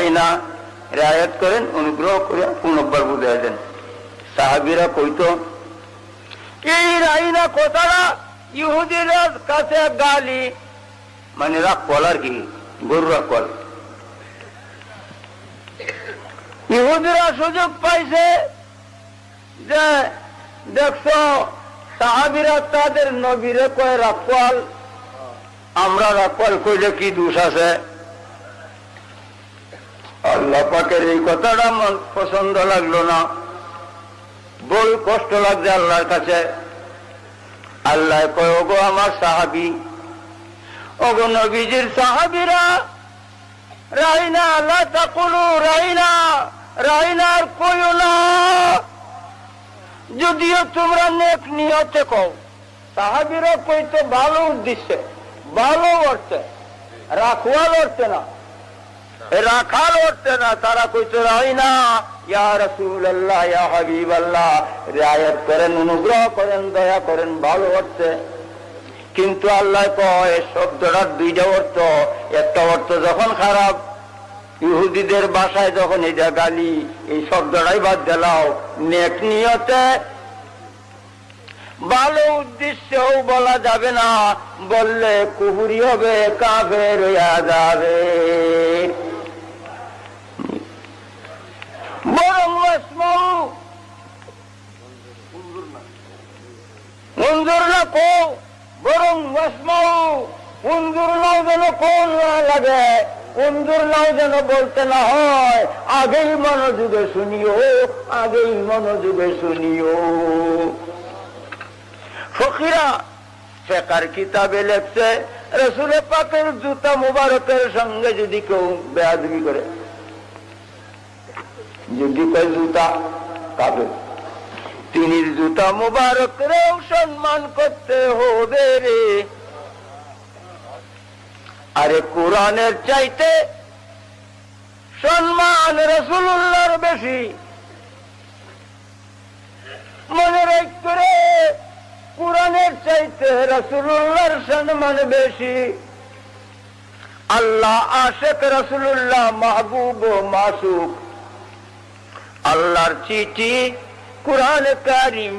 রাইনা রিয়ায়ত করেন, অনুগ্রহ করে পুনর্বার বুঝাই দেন। সাহাবীরা কইতো এই রাইনা কথাটা ইহুদিদের কাছে গালি, মানে রাখল আর কি, গরু রাখল। ইহুদিরা সুযোগ পাইছে যে দেখছো সাহাবীরা তাদের নবীরে কয় রাখল, আমরা রাখল কইলে কি দোষ আছে? আল্লাহ পাকের এই কথাটা মন পছন্দ লাগলো না, বড় কষ্ট লাগছে আল্লাহর কাছে। আল্লাহ কয় ওগো আমার সাহাবী, ওগো নবীজির সাহাবীরা, রাইনা লা তাকুলু রাইনা, রাইনার কইও না, যদিও তোমরা নেক নিয়তে কও। সাহাবীরা কইতো ভালো উদ্দেশ্যে, ভালো অর্থে, রাখওয়াল অর্থে না, রাখাল অর্থে না। তারা কইতো রাইনা ইয়া রাসূলুল্লাহ ইয়া হাবিবাল্লাহ, রিয়ায়ত করেন, অনুগ্রহ করেন, দয়া করেন, ভালো অর্থে। কিন্তু আল্লাহ কয় শব্দটার দুইটা অর্থ, একটা অর্থ যখন খারাপ, ইহুদিদের ভাষায় যখন এটা গালি, এই শব্দটাই বাদ দিলাও, নেক নিয়তে ভালো উদ্দেশ্যেও বলা যাবে না, বললে কুফরি হবে, কাফের হইয়া যাবে। বরং মঞ্জুর না কো, বরং মঞ্জুর নাও যেন কোন লাগে, মঞ্জুর নাও যেন বলতে না হয়, আগেই মনোযোগে শুনিও, আগেই মনোযোগে শুনিও। ফকিরা ফেকার কিতাবে লেখছে রাসূল পাকের জুতা মুবারকের সঙ্গে যদি কেউ বেয়াদবি করে, যদি কয় জুতা কাবে, তিনি জুতা মুবারকেরও সম্মান করতে হবে রে। আরে কোরআনের চাইতে সম্মান রাসূলুল্লাহর বেশি, মনে রাখতে রে, কোরআনের চাইতে রাসূলুল্লাহর সম্মান বেশি। আল্লাহ আশিক রাসূলুল্লাহ, মাহবুব ও মাসুক, আল্লাহর চিঠি কোরআন কারীম।